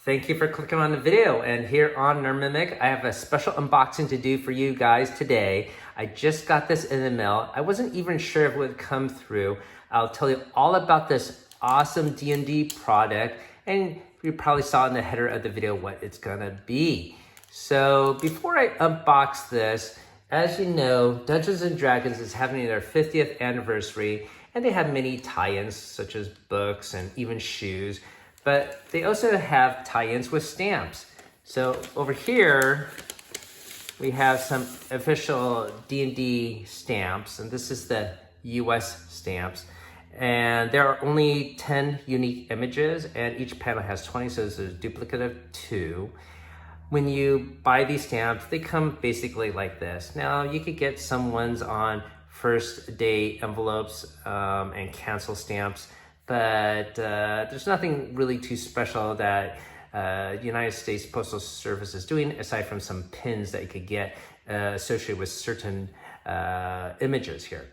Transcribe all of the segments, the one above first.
Thank you for clicking on the video. And here on NerdMimic, I have a special unboxing to do for you guys today. I just got this in the mail. I wasn't even sure if it would come through. I'll tell you all about this awesome D&D product, and you probably saw in the header of the video what it's gonna be. So before I unbox this, as you know, Dungeons & Dragons is having their 50th anniversary, and they have many tie-ins such as books and even shoes. But they also have tie-ins with stamps. So over here, we have some official D&D stamps, and this is the US stamps. And there are only 10 unique images, and each panel has 20, so this is a duplicate of 2. When you buy these stamps, they come basically like this. Now, you could get some ones on first day envelopes and cancel stamps, but there's nothing really too special that United States Postal Service is doing, aside from some pins that you could get associated with certain images here.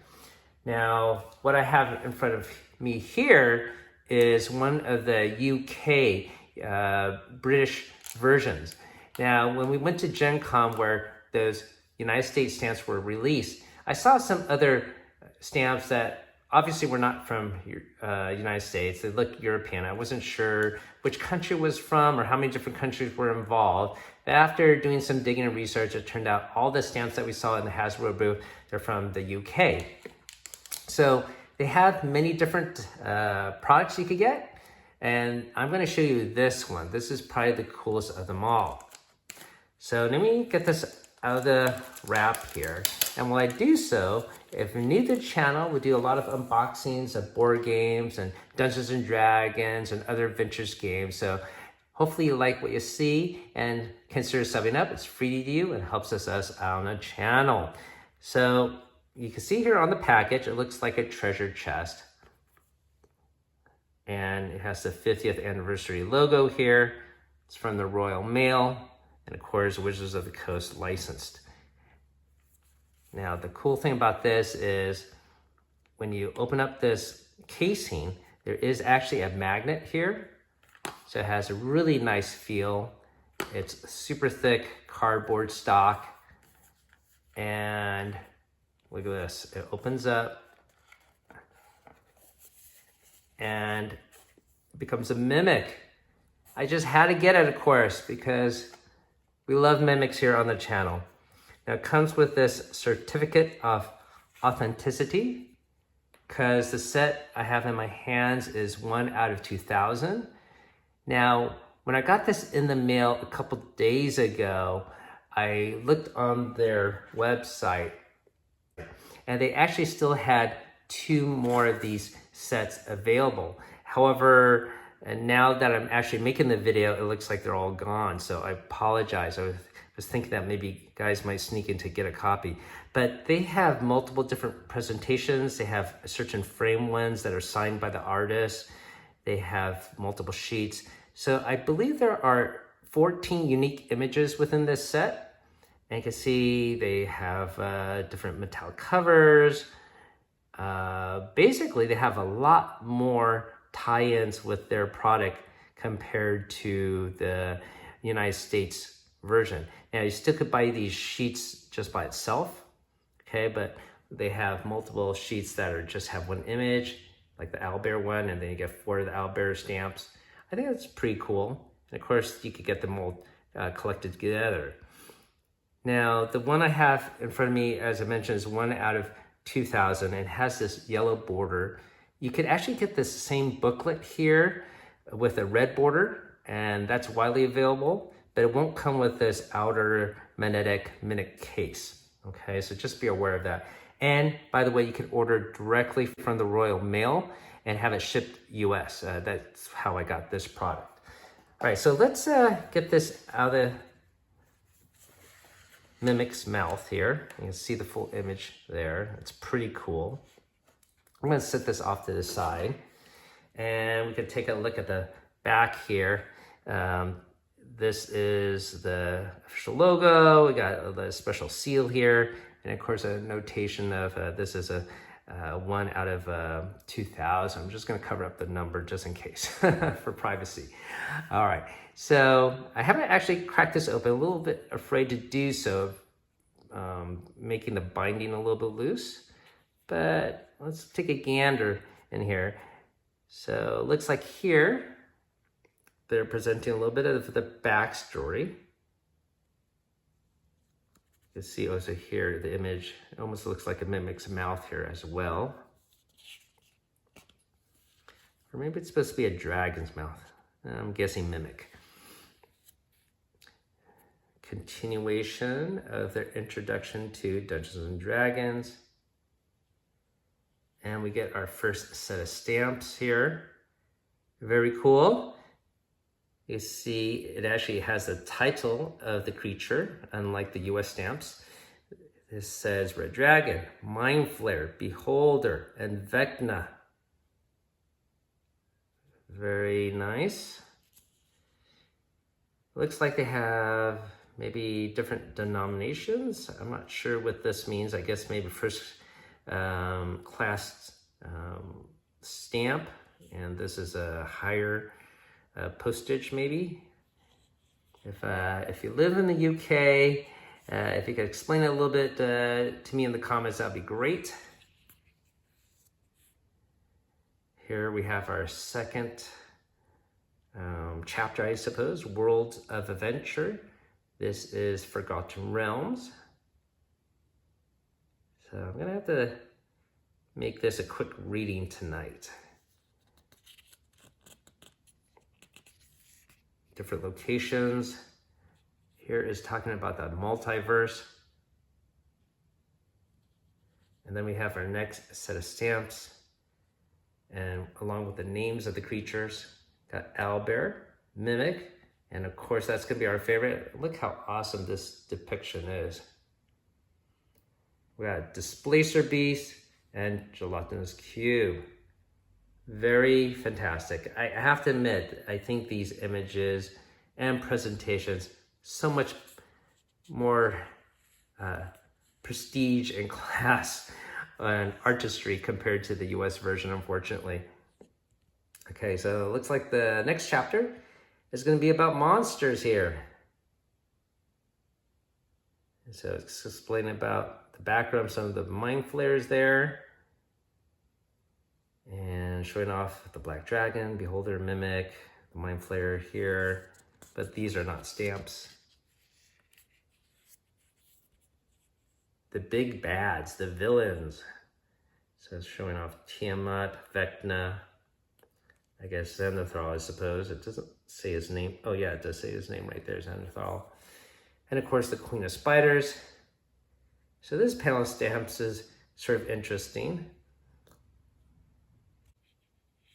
Now, what I have in front of me here is one of the UK British versions. Now, when we went to Gen Con where those United States stamps were released, I saw some other stamps that obviously were not from United States. They looked European. I wasn't sure which country it was from or how many different countries were involved. But after doing some digging and research, it turned out all the stamps that we saw in the Hasbro booth, they're from the UK. So they have many different products you could get. And I'm gonna show you this one. This is probably the coolest of them all. So let me get this out of the wrap here. And while I do so, if you're new to the channel, we do a lot of unboxings of board games and Dungeons & Dragons and other adventures games. So hopefully you like what you see and consider subbing up. It's free to you and helps us out on the channel. So you can see here on the package, it looks like a treasure chest. And it has the 50th anniversary logo here. It's from the Royal Mail. And of course, Wizards of the Coast licensed. Now, the cool thing about this is when you open up this casing, there is actually a magnet here. So it has a really nice feel. It's super thick cardboard stock. And look at this, it opens up and it becomes a mimic. I just had to get it, of course, because we love mimics here on the channel. Now it comes with this certificate of authenticity because the set I have in my hands is 1 out of 2,000. Now, when I got this in the mail a couple days ago, I looked on their website and they actually still had 2 more of these sets available. However, and now that I'm actually making the video, it looks like they're all gone. So I apologize. I was thinking that maybe guys might sneak in to get a copy. But they have multiple different presentations. They have certain frame ones that are signed by the artist. They have multiple sheets. So I believe there are 14 unique images within this set. And you can see they have different metallic covers. Basically, they have a lot more tie-ins with their product compared to the United States version. Now, you still could buy these sheets just by itself, okay? But they have multiple sheets that are just have 1 image, like the owlbear one, and then you get 4 of the owlbear stamps. I think that's pretty cool. And of course, you could get them all collected together. Now, the one I have in front of me, as I mentioned, is 1 out of 2,000 and has this yellow border. You could actually get this same booklet here with a red border, and that's widely available, but it won't come with this outer magnetic minute case. Okay, so just be aware of that. And by the way, you can order directly from the Royal Mail and have it shipped US. That's how I got this product. All right, so let's get this out of the mimic's mouth here. You can see the full image there. It's pretty cool. I'm gonna set this off to the side and we can take a look at the back here. This is the official logo. We got the special seal here. And of course a notation of this is a one out of 2,000. I'm just going to cover up the number just in case for privacy. All right, so I haven't actually cracked this open. A little bit afraid to do so, making the binding a little bit loose. But let's take a gander in here. So it looks like here they're presenting a little bit of the backstory. You can see also here the image, it almost looks like a mimic's mouth here as well. Or maybe it's supposed to be a dragon's mouth. I'm guessing mimic. Continuation of their introduction to Dungeons and Dragons. And we get our first set of stamps here. Very cool. You see it actually has the title of the creature, unlike the US stamps. This says Red Dragon, Mind Flayer, Beholder, and Vecna. Very nice. Looks like they have maybe different denominations. I'm not sure what this means. I guess maybe first class stamp, and this is a higher postage maybe. If you live in the UK, if you could explain it a little bit to me in the comments, that'd be great. Here we have our second chapter, I suppose, Worlds of Adventure. This is Forgotten Realms. So I'm gonna have to make this a quick reading tonight. Different locations. Here is talking about the multiverse. And then we have our next set of stamps. And along with the names of the creatures, got owlbear, mimic, and of course that's gonna be our favorite. Look how awesome this depiction is. We got displacer beast and gelatinous cube. Very fantastic. I have to admit, I think these images and presentations so much more prestige and class and artistry compared to the US version, unfortunately. Okay, so it looks like the next chapter is going to be about monsters here. And so it's explaining about the background, some of the mind flayers there. And showing off the Black Dragon, Beholder, Mimic, the Mind Flayer here. But these are not stamps. The big bads, the villains. So it's showing off Tiamat, Vecna, I guess Xanathar, I suppose. It doesn't say his name. Oh yeah, it does say his name right there, Xanathar. And of course the Queen of Spiders. So this panel of stamps is sort of interesting.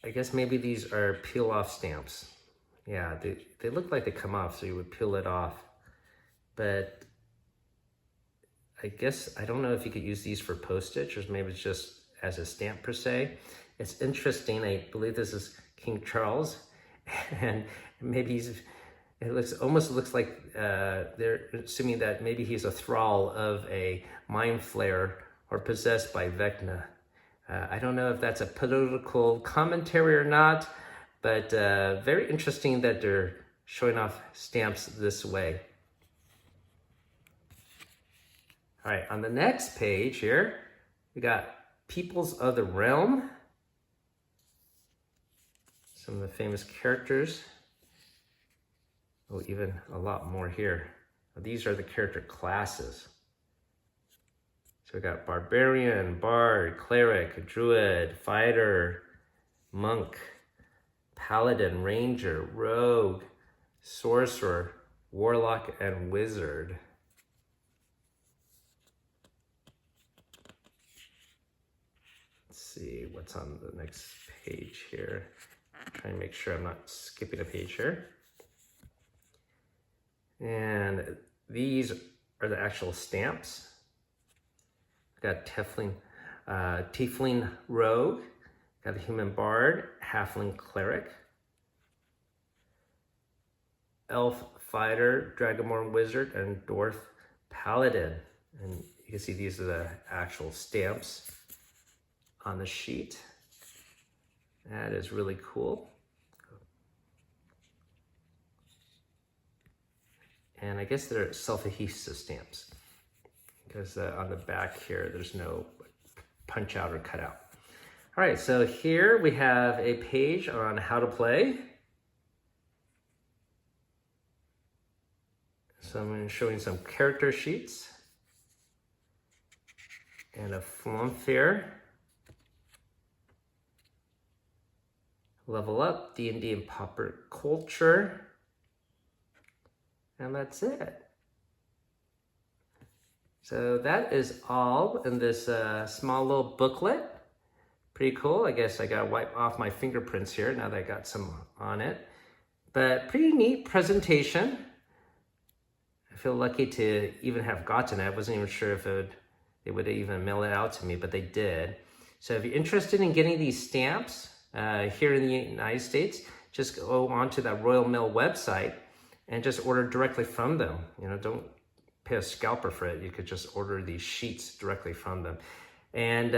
I guess maybe these are peel off stamps. Yeah, they look like they come off, so you would peel it off. But I guess, I don't know if you could use these for postage or maybe it's just as a stamp per se. It's interesting, I believe this is King Charles, and maybe it almost looks like they're assuming that maybe he's a thrall of a mind flayer or possessed by Vecna. I don't know if that's a political commentary or not, but very interesting that they're showing off stamps this way. All right, on the next page here, we got Peoples of the Realm. Some of the famous characters. Oh, even a lot more here. These are the character classes. So we got Barbarian, Bard, Cleric, Druid, Fighter, Monk, Paladin, Ranger, Rogue, Sorcerer, Warlock, and Wizard. Let's see what's on the next page here. Trying to make sure I'm not skipping a page here. And these are the actual stamps. Got Tiefling Rogue, got the Human Bard, Halfling Cleric, Elf Fighter, Dragonborn Wizard, and Dwarf Paladin. And you can see these are the actual stamps. on the sheet. That is really cool. And I guess they're self-adhesive stamps because on the back here, there's no punch out or cut out. All right, so here we have a page on how to play. So I'm showing some character sheets and a flump here. Level Up, D&D and Popular Culture. And that's it. So that is all in this small little booklet. Pretty cool. I guess I gotta wipe off my fingerprints here now that I got some on it. But pretty neat presentation. I feel lucky to even have gotten it. I wasn't even sure if they would even mail it out to me, but they did. So if you're interested in getting these stamps here in the United States, just go onto that Royal Mail website and just order directly from them. You know, don't pay a scalper for it. You could just order these sheets directly from them. And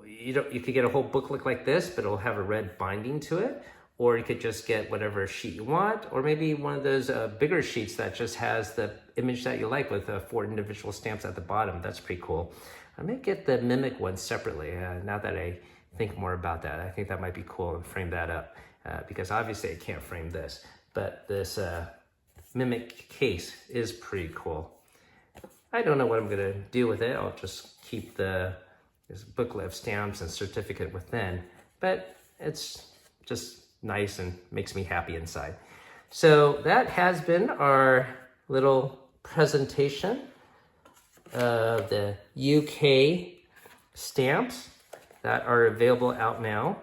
you could get a whole booklet like this, but it'll have a red binding to it. Or you could just get whatever sheet you want, or maybe one of those bigger sheets that just has the image that you like with 4 individual stamps at the bottom. That's pretty cool. I may get the Mimic one separately now that I think more about that. I think that might be cool and frame that up because obviously I can't frame this. But this Mimic case is pretty cool. I don't know what I'm gonna do with it. I'll just keep this booklet of stamps and certificate within, but it's just nice and makes me happy inside. So that has been our little presentation of the UK stamps that are available out now.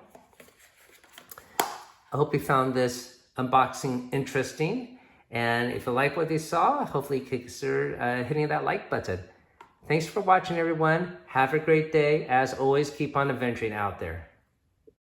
I hope you found this unboxing interesting. And if you like what you saw, hopefully you consider hitting that like button. Thanks for watching, everyone. Have a great day. As always, keep on adventuring out there.